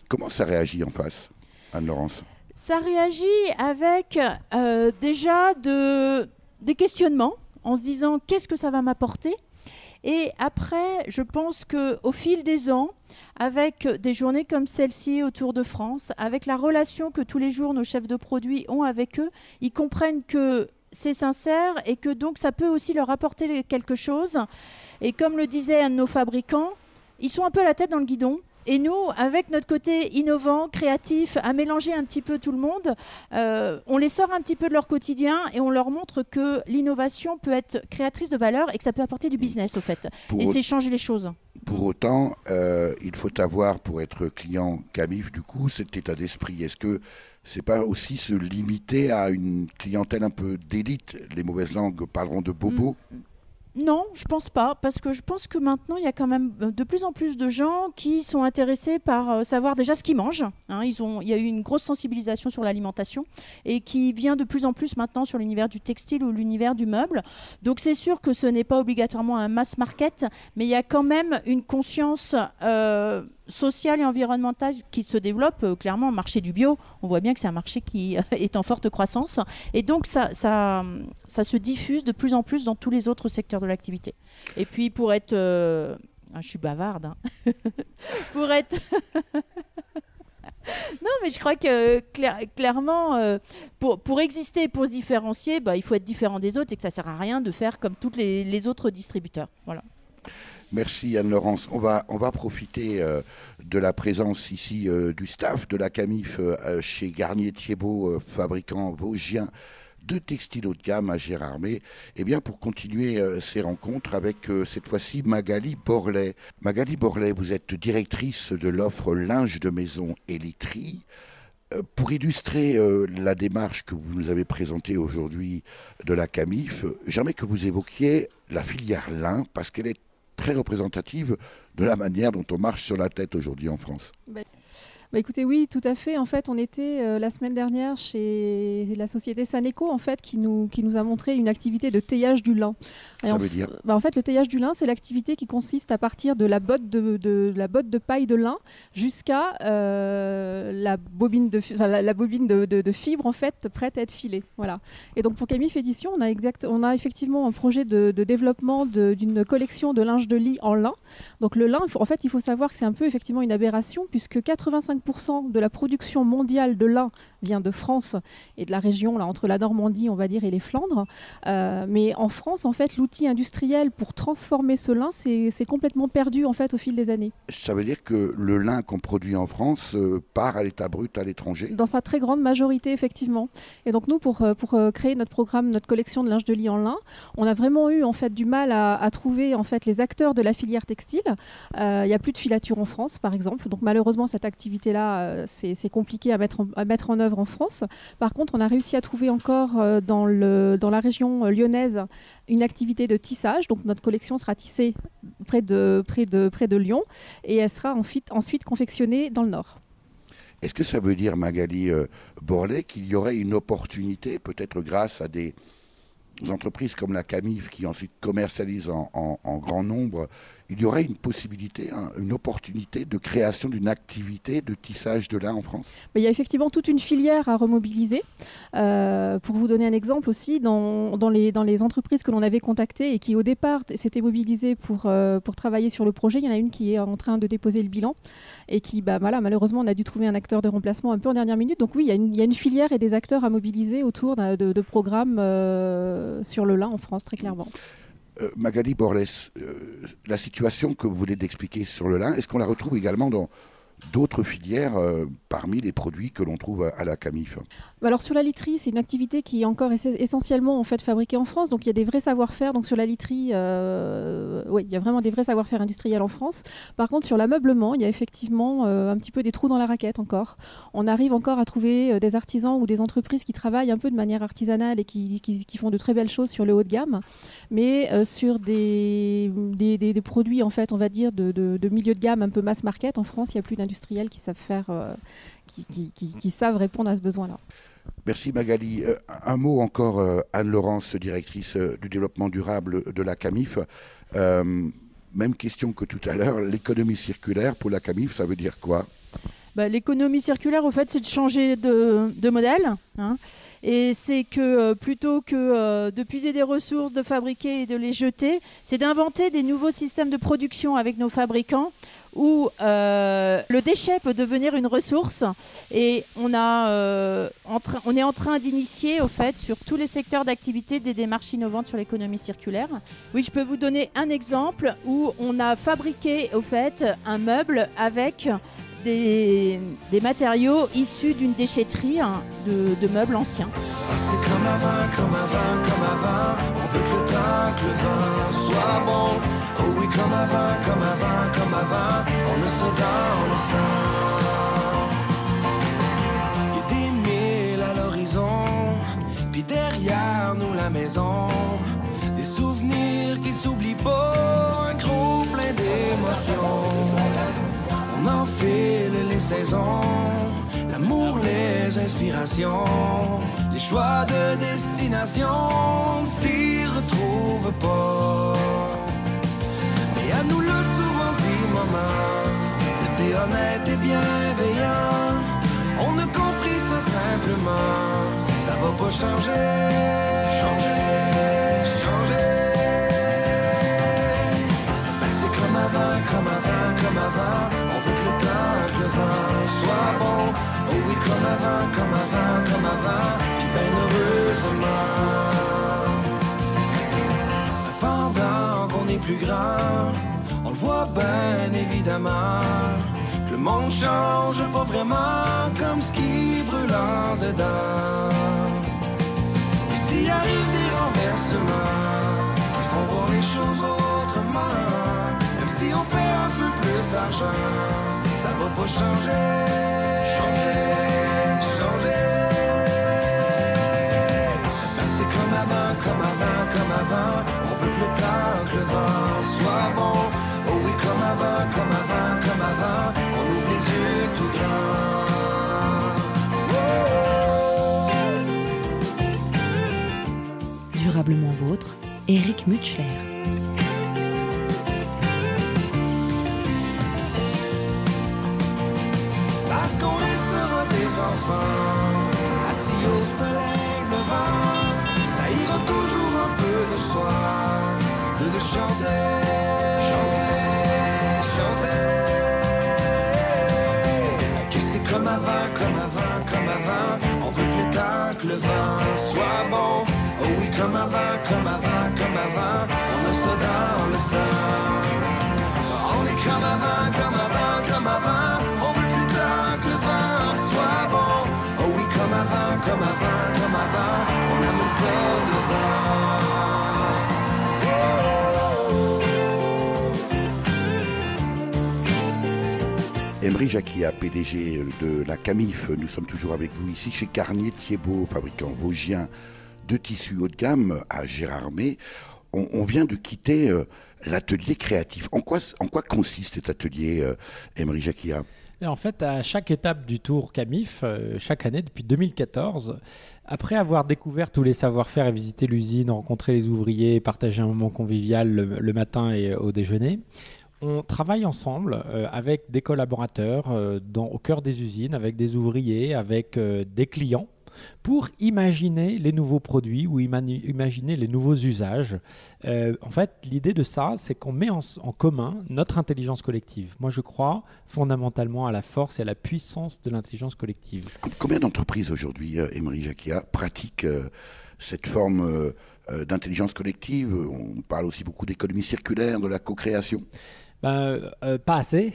Comment ça réagit en face, Anne-Laurence? Ça réagit avec déjà des questionnements, en se disant qu'est-ce que ça va m'apporter. Et après, je pense qu'au fil des ans, avec des journées comme celle-ci autour de France, avec la relation que tous les jours nos chefs de produits ont avec eux, ils comprennent que c'est sincère et que donc ça peut aussi leur apporter quelque chose. Et comme le disait un de nos fabricants, ils sont un peu la tête dans le guidon. Et nous, avec notre côté innovant, créatif, à mélanger un petit peu tout le monde, on les sort un petit peu de leur quotidien et on leur montre que l'innovation peut être créatrice de valeur et que ça peut apporter du business au fait. C'est changer les choses. Pour autant, il faut avoir, pour être client CAMIF, du coup, cet état d'esprit. Est-ce que c'est pas aussi se limiter à une clientèle un peu d'élite? Les mauvaises langues parleront de bobos. Non, je pense pas, parce que je pense que maintenant, il y a quand même de plus en plus de gens qui sont intéressés par savoir déjà ce qu'ils mangent. Il y a eu une grosse sensibilisation sur l'alimentation et qui vient de plus en plus maintenant sur l'univers du textile ou l'univers du meuble. Donc c'est sûr que ce n'est pas obligatoirement un mass market, mais il y a quand même une conscience sociale et environnementale qui se développe. Clairement, le marché du bio, on voit bien que c'est un marché qui est en forte croissance. Et donc ça se diffuse de plus en plus dans tous les autres secteurs de l'activité. Et puis pour être... je suis bavarde. Pour être... Non, mais je crois que clairement, pour exister, pour se différencier, il faut être différent des autres et que ça ne sert à rien de faire comme tous les autres distributeurs. Voilà. Merci Anne-Laurence. On va profiter de la présence ici du staff de la CAMIF chez Garnier-Thiebaut, fabricant vosgien de textiles haut de gamme à Gérardmer, pour continuer ces rencontres avec cette fois-ci Magali Borlet. Magali Borlet, vous êtes directrice de l'offre linge de maison et literie. Pour illustrer la démarche que vous nous avez présentée aujourd'hui de la CAMIF, j'aimerais que vous évoquiez la filière lin, parce qu'elle est très représentative de la manière dont on marche sur la tête aujourd'hui en France. Écoutez, oui, tout à fait. En fait, on était la semaine dernière chez la société Saneco, en fait, qui nous a montré une activité de taillage du lin. Ça veut dire en fait, le taillage du lin, c'est l'activité qui consiste à partir de la botte de paille de lin jusqu'à la bobine de fibre, en fait, prête à être filée. Voilà. Et donc, pour CAMIF Édition, on a effectivement un projet de développement d'une collection de linge de lit en lin. Donc, le lin, il faut savoir que c'est un peu effectivement une aberration, puisque 85% de la production mondiale de lin vient de France et de la région là, entre la Normandie, on va dire, et les Flandres. Mais en France, en fait, l'outil industriel pour transformer ce lin, c'est complètement perdu en fait, au fil des années. Ça veut dire que le lin qu'on produit en France part à l'état brut à l'étranger? Dans sa très grande majorité, effectivement. Et donc nous, pour créer notre programme, notre collection de linge de lit en lin, on a vraiment eu en fait, du mal à trouver en fait, les acteurs de la filière textile. Il n'y a plus de filature en France, par exemple. Donc malheureusement, cette activité activité-là, c'est compliqué à mettre en œuvre en France. Par contre, on a réussi à trouver encore dans la région lyonnaise une activité de tissage. Donc notre collection sera tissée près de Lyon et elle sera ensuite confectionnée dans le Nord. Est-ce que ça veut dire, Magali Borlet, qu'il y aurait une opportunité, peut-être grâce à des entreprises comme la Camif qui ensuite commercialisent en grand nombre, il y aurait une possibilité, une opportunité de création d'une activité de tissage de lin en France? Il y a effectivement toute une filière à remobiliser. Pour vous donner un exemple aussi, dans les entreprises que l'on avait contactées et qui au départ s'étaient mobilisées pour travailler sur le projet, il y en a une qui est en train de déposer le bilan et qui, malheureusement, on a dû trouver un acteur de remplacement un peu en dernière minute. Donc oui, il y a une filière et des acteurs à mobiliser autour de programmes sur le lin en France, très clairement. Magali Borlet, la situation que vous venez d'expliquer sur le lin, est-ce qu'on la retrouve également dans d'autres filières parmi les produits que l'on trouve à la Camif? Alors sur la literie, c'est une activité qui est encore essentiellement en fait fabriquée en France, donc il y a des vrais savoir-faire. Donc sur la literie, oui, il y a vraiment des vrais savoir-faire industriels en France. Par contre, sur l'ameublement, il y a effectivement un petit peu des trous dans la raquette encore. On arrive encore à trouver des artisans ou des entreprises qui travaillent un peu de manière artisanale et qui font de très belles choses sur le haut de gamme, mais sur des produits en fait, on va dire de milieu de gamme un peu mass market. En France, il n'y a plus d'industriels qui savent faire, qui savent répondre à ce besoin-là. Merci Magali. Un mot encore, Anne-Laurence, directrice du développement durable de la Camif. Même question que tout à l'heure, l'économie circulaire pour la Camif, ça veut dire quoi? L'économie circulaire, au fait, c'est de changer de modèle. Et c'est que plutôt que de puiser des ressources, de fabriquer et de les jeter, c'est d'inventer des nouveaux systèmes de production avec nos fabricants où le déchet peut devenir une ressource. Et on est en train d'initier, au fait, sur tous les secteurs d'activité, des démarches innovantes sur l'économie circulaire. Oui, je peux vous donner un exemple où on a fabriqué, au fait, un meuble avec des matériaux issus d'une déchetterie de meubles anciens. C'est comme avant, comme avant, comme avant. On veut que le temps, que le vent soit bon. Oh oui, comme avant, comme avant, comme avant. On le sait dans, on le sent. Il y a des milles à l'horizon, puis derrière nous la maison. Des souvenirs qui s'oublient pas, un gros plein d'émotions. On enfile les saisons, l'amour, les inspirations, les choix de destination s'y retrouvent pas. Mais à nous le souvent dit, maman, rester honnête et bienveillant. On a compris ça simplement, ça va pas changer, changer, changer. Ben c'est comme avant, comme avant, comme avant. On veut que le temps, que le vent soit bon. Oh oui, comme avant, comme avant, comme avant. Puis ben heureusement. Pendant qu'on est plus grand, on le voit ben évidemment, que le monde change pas vraiment comme ce qui brûle en dedans. Et s'il arrive des renversements qui font voir les choses autrement, même si on fait un peu plus d'argent, ça va pas changer, changer, changer. Ben c'est comme avant, comme avant, comme avant. On veut que le temps, que le vent soit bon. Oh oui, comme avant, comme avant, comme avant. On ouvre les yeux tout grands. Durablement vôtre, Éric Mutschler. Parce qu'on restera des enfants, assis au soleil levant. Ça ira toujours un peu de soi, de le chanter, chanter, chanter. Que c'est comme avant, comme avant, comme avant. On veut que le temps, que le vent soit bon. Oh oui, comme avant, comme avant, comme avant. On a ça dans le sang. On est comme avant, comme avant, comme avant. On veut que le temps, que le vent soit bon. Oh oui, comme avant, comme avant, comme avant. On amène ça devant. Emery Jacquia, PDG de la Camif, nous sommes toujours avec vous ici chez Garnier Thiebaud, fabricant vosgien de tissus haut de gamme à Gérardmer. On vient de quitter l'atelier créatif. En quoi consiste cet atelier, Emery Jacquia ? Et en fait, à chaque étape du tour Camif, chaque année depuis 2014, après avoir découvert tous les savoir-faire et visité l'usine, rencontrer les ouvriers, partager un moment convivial le matin et au déjeuner, on travaille ensemble avec des collaborateurs au cœur des usines, avec des ouvriers, avec des clients, pour imaginer les nouveaux produits ou imaginer les nouveaux usages. En fait, l'idée de ça, c'est qu'on met en commun notre intelligence collective. Moi, je crois fondamentalement à la force et à la puissance de l'intelligence collective. Combien d'entreprises aujourd'hui, Emery Jacquia, pratiquent cette forme d'intelligence collective ? On parle aussi beaucoup d'économie circulaire, de la co-création. Pas assez.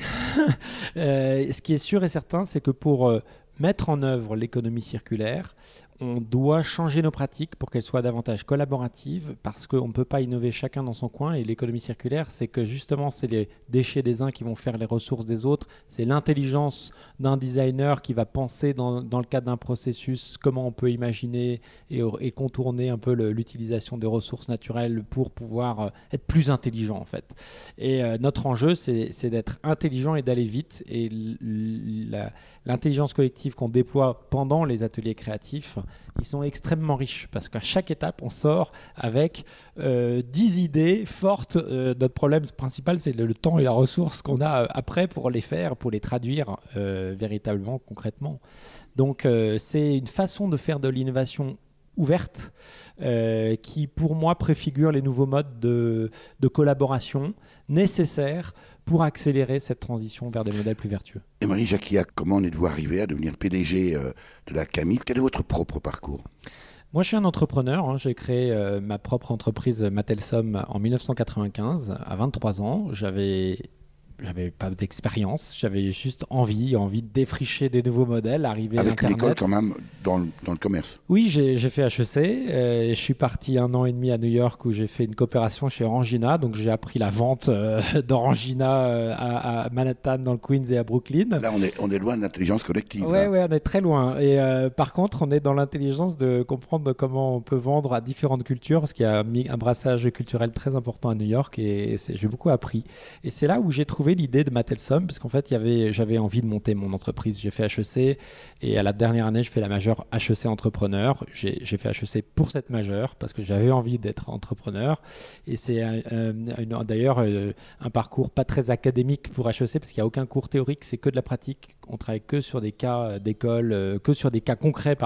Ce qui est sûr et certain, c'est que pour mettre en œuvre l'économie circulaire, on doit changer nos pratiques pour qu'elles soient davantage collaboratives, parce qu'on ne peut pas innover chacun dans son coin. Et l'économie circulaire, c'est que justement, c'est les déchets des uns qui vont faire les ressources des autres. C'est l'intelligence d'un designer qui va penser dans le cadre d'un processus comment on peut imaginer et contourner un peu l'utilisation des ressources naturelles pour pouvoir être plus intelligent en fait. Et notre enjeu, c'est d'être intelligent et d'aller vite. Et l'intelligence collective qu'on déploie pendant les ateliers créatifs, ils sont extrêmement riches parce qu'à chaque étape, on sort avec 10 idées fortes. Notre problème principal, c'est le temps et la ressource qu'on a après pour les faire, pour les traduire véritablement, concrètement. Donc, c'est une façon de faire de l'innovation ouverte qui, pour moi, préfigure les nouveaux modes de collaboration nécessaires pour accélérer cette transition vers des modèles plus vertueux. Emery Jacquia, comment en êtes-vous arrivé à devenir PDG de la Camif ? Quel est votre propre parcours ? Moi, je suis un entrepreneur. J'ai créé ma propre entreprise Matelsom en 1995, à 23 ans. J'avais pas d'expérience, j'avais juste envie de défricher des nouveaux modèles, arriver à Avec une école quand même dans le commerce. Oui, j'ai fait HEC. Je suis parti 1 an et demi à New York où j'ai fait une coopération chez Orangina. Donc j'ai appris la vente d'Orangina à Manhattan, dans le Queens et à Brooklyn. Là, on est loin de l'intelligence collective. Oui, on est très loin. Et par contre, on est dans l'intelligence de comprendre comment on peut vendre à différentes cultures, parce qu'il y a un brassage culturel très important à New York et j'ai beaucoup appris. Et c'est là où j'ai trouvé l'idée de Matelsom, parce qu'en fait, j'avais envie de monter mon entreprise. J'ai fait HEC et à la dernière année, je fais la majeure HEC entrepreneur. J'ai fait HEC pour cette majeure parce que j'avais envie d'être entrepreneur. Et c'est d'ailleurs un parcours pas très académique pour HEC parce qu'il n'y a aucun cours théorique, c'est que de la pratique. On travaille que sur des cas d'école, que sur des cas concrets,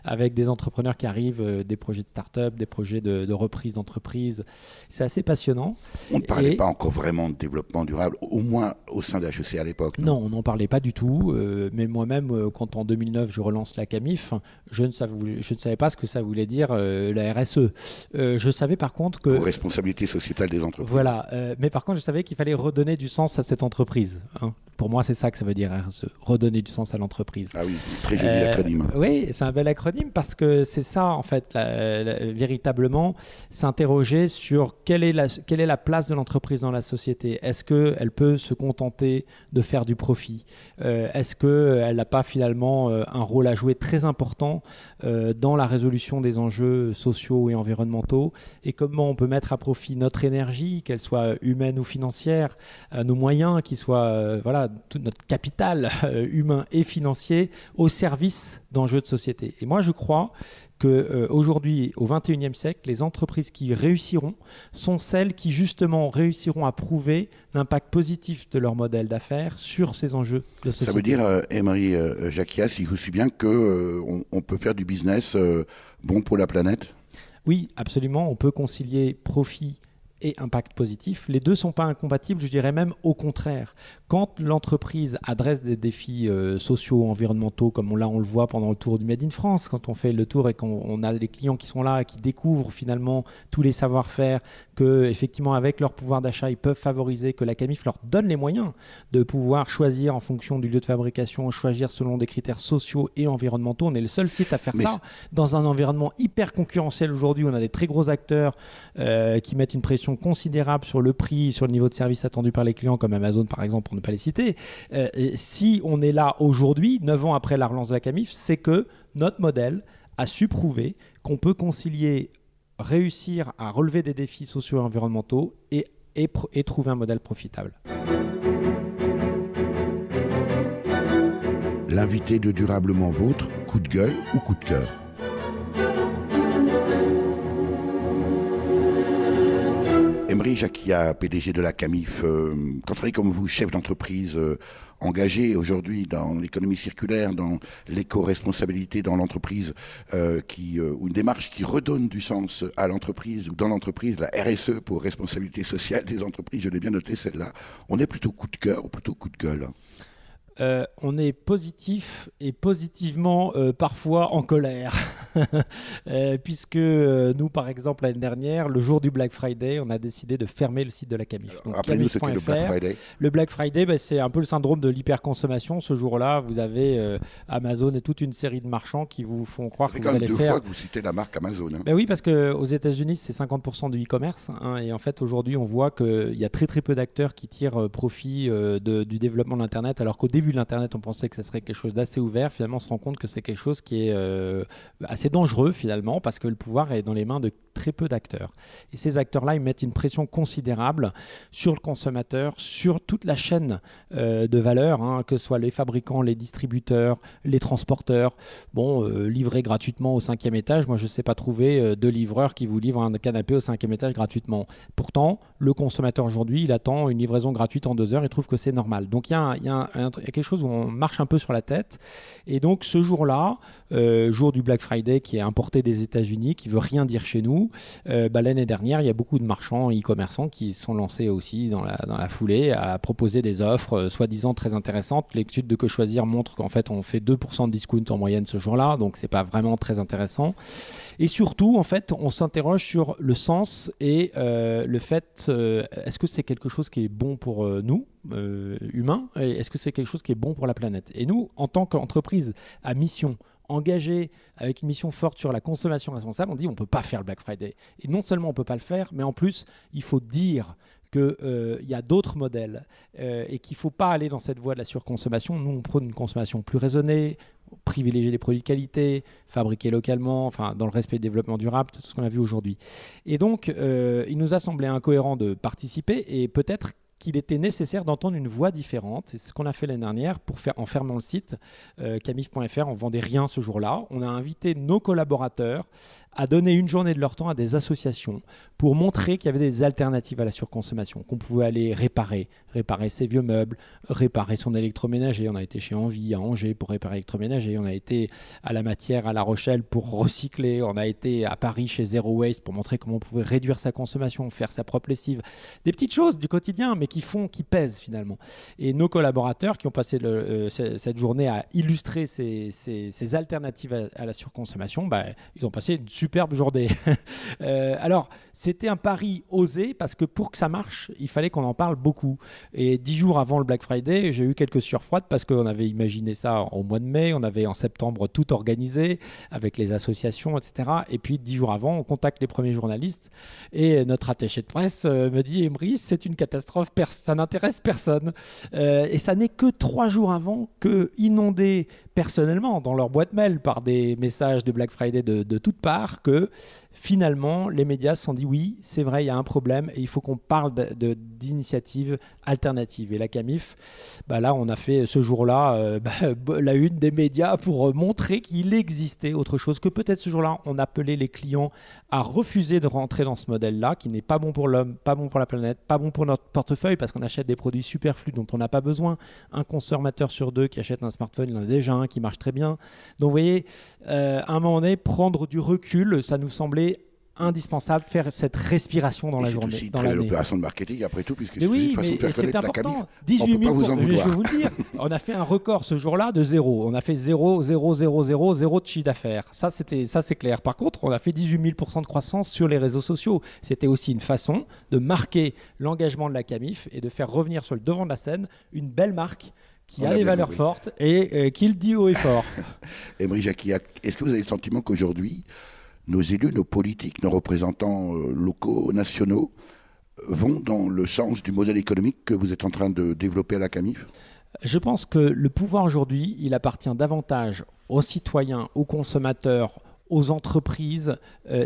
avec des entrepreneurs qui arrivent, des projets de start-up, des projets de reprise d'entreprise. C'est assez passionnant. On ne parlait pas encore vraiment de développement durable, au moins au sein de HEC à l'époque. Non, on n'en parlait pas du tout. Mais moi-même, quand en 2009, je relance la Camif, je ne savais pas ce que ça voulait dire la RSE. Je savais par contre que... Pour responsabilité sociétale des entreprises. Voilà. Mais par contre, je savais qu'il fallait redonner du sens à cette entreprise. Pour moi, c'est ça que ça veut dire RSE. Redonner du sens à l'entreprise. Ah oui, très joli acronyme. Oui, c'est un bel acronyme parce que c'est ça, en fait, véritablement, s'interroger sur quelle est la place de l'entreprise dans la société. Est-ce qu'elle peut se contenter de faire du profit ? Est-ce qu'elle n'a pas finalement un rôle à jouer très important dans la résolution des enjeux sociaux et environnementaux ? Et comment on peut mettre à profit notre énergie, qu'elle soit humaine ou financière, nos moyens, qu'ils soient, tout notre capital humain et financier au service d'enjeux de société. Et moi, je crois qu'aujourd'hui, au XXIe siècle, les entreprises qui réussiront sont celles qui, justement, réussiront à prouver l'impact positif de leur modèle d'affaires sur ces enjeux de société. Ça veut dire, Emery Jacquia, si je vous suis bien, qu'on peut faire du business bon pour la planète ? Oui, absolument. On peut concilier profit et impact positif. Les deux ne sont pas incompatibles, je dirais même au contraire. Quand l'entreprise adresse des défis sociaux, environnementaux, comme on le voit pendant le tour du Made in France, quand on fait le tour et qu'on a les clients qui sont là et qui découvrent finalement tous les savoir-faire que effectivement avec leur pouvoir d'achat, ils peuvent favoriser, que la Camif leur donne les moyens de pouvoir choisir en fonction du lieu de fabrication, choisir selon des critères sociaux et environnementaux. On est le seul site à faire ça dans un environnement hyper concurrentiel aujourd'hui. On a des très gros acteurs qui mettent une pression considérable sur le prix, sur le niveau de service attendu par les clients, comme Amazon par exemple, pour ne pas les citer. Si on est là aujourd'hui, 9 ans après la relance de la Camif, c'est que notre modèle a su prouver qu'on peut concilier, réussir à relever des défis sociaux et environnementaux et trouver un modèle profitable. L'invité de Durablement Vôtre, coup de gueule ou coup de cœur? Emery Jacquia, PDG de la Camif, quand on est comme vous, chef d'entreprise engagé aujourd'hui dans l'économie circulaire, dans l'éco-responsabilité dans l'entreprise, ou une démarche qui redonne du sens à l'entreprise, ou dans l'entreprise, la RSE pour responsabilité sociale des entreprises, je l'ai bien noté celle-là, on est plutôt coup de cœur ou plutôt coup de gueule? On est positif et positivement parfois en colère puisque nous par exemple l'année dernière, le jour du Black Friday, on a décidé de fermer le site de la Camif. Rappelez-nous ce qu'est le Black Friday. Le Black Friday, c'est un peu le syndrome de l'hyperconsommation. Ce jour-là, vous avez Amazon et toute une série de marchands qui vous font croire que vous allez faire... Ça fait quand même 2 fois que vous citez la marque Amazon. Oui, parce qu'aux États-Unis, c'est 50% du e-commerce et en fait aujourd'hui, on voit qu'il y a très très peu d'acteurs qui tirent profit du développement de l'Internet, alors qu'au début de l'Internet, on pensait que ça serait quelque chose d'assez ouvert. Finalement, on se rend compte que c'est quelque chose qui est assez dangereux finalement, parce que le pouvoir est dans les mains de très peu d'acteurs. Et ces acteurs-là, ils mettent une pression considérable sur le consommateur, sur toute la chaîne de valeur, que ce soit les fabricants, les distributeurs, les transporteurs. Livrer gratuitement au 5e étage, moi je ne sais pas trouver de livreur qui vous livre un canapé au 5e étage gratuitement. Pourtant, le consommateur aujourd'hui, il attend une livraison gratuite en 2 heures, il trouve que c'est normal. Donc il y a quelque chose où on marche un peu sur la tête. Et donc ce jour-là, jour du Black Friday qui est importé des États-Unis, qui ne veut rien dire chez nous, l'année dernière, il y a beaucoup de marchands e-commerçants qui sont lancés aussi dans la foulée à proposer des offres soi-disant très intéressantes. L'étude de Que Choisir montre qu'en fait on fait 2% de discount en moyenne ce jour-là, donc c'est pas vraiment très intéressant. Et surtout, en fait, on s'interroge sur le sens et le fait, est-ce que c'est quelque chose qui est bon pour nous, humains, et est-ce que c'est quelque chose qui est bon pour la planète? Et nous, en tant qu'entreprise à mission, engagé avec une mission forte sur la consommation responsable, on dit on ne peut pas faire le Black Friday. Et non seulement on ne peut pas le faire, mais en plus, il faut dire qu'il y a d'autres modèles et qu'il ne faut pas aller dans cette voie de la surconsommation. Nous, on prône une consommation plus raisonnée, privilégier les produits de qualité, fabriquer localement, dans le respect du développement durable, c'est tout ce qu'on a vu aujourd'hui. Et donc, il nous a semblé incohérent de participer et peut-être qu'il était nécessaire d'entendre une voix différente. C'est ce qu'on a fait l'année dernière en fermant le site camif.fr. On ne vendait rien ce jour-là. On a invité nos collaborateurs à donner une journée de leur temps à des associations pour montrer qu'il y avait des alternatives à la surconsommation, qu'on pouvait aller réparer ses vieux meubles, réparer son électroménager. On a été chez Envie à Angers pour réparer l'électroménager. On a été à La Matière à La Rochelle pour recycler. On a été à Paris chez Zero Waste pour montrer comment on pouvait réduire sa consommation, faire sa propre lessive. Des petites choses du quotidien, mais qui pèsent finalement. Et nos collaborateurs qui ont passé cette journée à illustrer ces alternatives à la surconsommation, ils ont passé une superbe journée. Alors, c'était un pari osé parce que pour que ça marche, il fallait qu'on en parle beaucoup. Et 10 jours avant le Black Friday, j'ai eu quelques sueurs froides parce qu'on avait imaginé ça au mois de mai, on avait en septembre tout organisé avec les associations, etc. Et puis 10 jours avant, on contacte les premiers journalistes et notre attaché de presse me dit « Emery, c'est une catastrophe, ça n'intéresse personne. » Et ça n'est que 3 jours avant que, inondés personnellement dans leur boîte mail par des messages de Black Friday de toutes parts, que finalement les médias se sont dit oui, c'est vrai, il y a un problème et il faut qu'on parle d'initiatives alternatives. Et la Camif, là on a fait ce jour-là la une des médias pour montrer qu'il existait autre chose, que peut-être ce jour-là on appelait les clients à refuser de rentrer dans ce modèle-là qui n'est pas bon pour l'homme, pas bon pour la planète, pas bon pour notre portefeuille parce qu'on achète des produits superflus dont on n'a pas besoin. Un consommateur sur 2 qui achète un smartphone, il en a déjà un qui marche très bien. Donc vous voyez, à un moment donné, prendre du recul, ça nous semblait indispensable, faire cette respiration dans la journée. C'est aussi dans une l'année. opération de marketing après tout, puisque Mais c'est oui, une façon de faire mais c'est connaître la important. Camif. 18 000, On peut pas vous en je vais vouloir. vous le dire. On a fait un record ce jour-là de 0. On a fait 0 de chiffre d'affaires. Ça, c'est clair. Par contre, on a fait 18 000% de croissance sur les réseaux sociaux. C'était aussi une façon de marquer l'engagement de la Camif et de faire revenir sur le devant de la scène une belle marque qui a des valeurs fortes et qui le dit haut et fort. Emery Jacquiat, est-ce que vous avez le sentiment qu'aujourd'hui, nos élus, nos politiques, nos représentants locaux, nationaux, vont dans le sens du modèle économique que vous êtes en train de développer à la Camif ? Je pense que le pouvoir aujourd'hui, il appartient davantage aux citoyens, aux consommateurs, aux entreprises.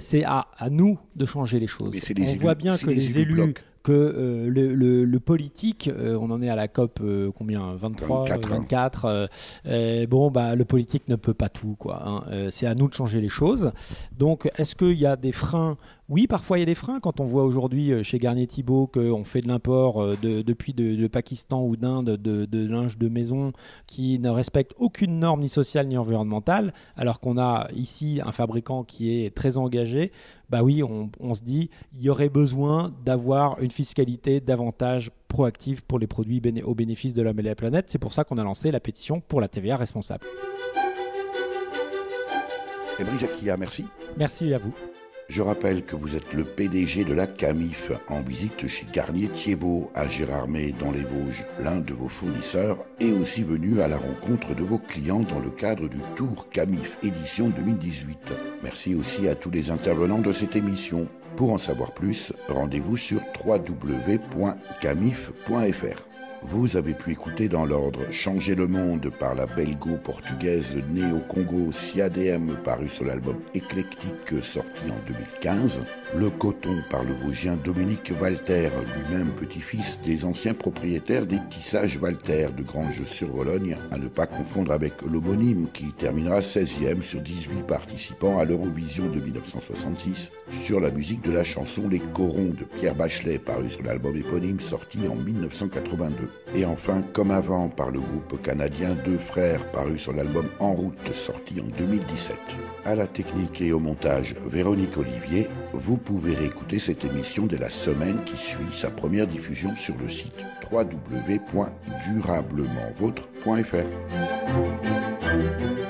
C'est à nous de changer les choses. On voit bien que les élus... que le politique, on en est à la COP combien 23, 24. Le politique ne peut pas tout, quoi. Hein. C'est à nous de changer les choses. Donc, est-ce qu'il y a des freins ? Oui, parfois il y a des freins. Quand on voit aujourd'hui chez Garnier Thibault qu'on fait de l'import depuis de Pakistan ou d'Inde de linge de maison qui ne respecte aucune norme ni sociale ni environnementale, alors qu'on a ici un fabricant qui est très engagé, bah oui, on se dit il y aurait besoin d'avoir une fiscalité davantage proactive pour les produits au bénéfice de l'homme et de la planète. C'est pour ça qu'on a lancé la pétition pour la TVA responsable. Emery Jacquiat, merci. Merci à vous. Je rappelle que vous êtes le PDG de la Camif, en visite chez Garnier Thibault à Gérardmer dans les Vosges, l'un de vos fournisseurs, et aussi venu à la rencontre de vos clients dans le cadre du Tour Camif édition 2018. Merci aussi à tous les intervenants de cette émission. Pour en savoir plus, rendez-vous sur www.camif.fr. Vous avez pu écouter dans l'ordre Changer le monde par la belgo-portugaise née au Congo CIADM paru sur l'album Éclectique sorti en 2015, Le coton par le Vosgien Dominique Walter, lui-même petit-fils des anciens propriétaires des tissages Walter de Granges-sur-Vologne, à ne pas confondre avec l'homonyme qui terminera 16e sur 18 participants à l'Eurovision de 1966 sur la musique de la chanson Les Corons de Pierre Bachelet paru sur l'album éponyme sorti en 1982. Et enfin, Comme avant, par le groupe canadien Deux Frères, paru sur l'album En route, sorti en 2017. À la technique et au montage, Véronique Olivier. Vous pouvez réécouter cette émission dès la semaine qui suit sa première diffusion sur le site www.durablementvôtre.fr.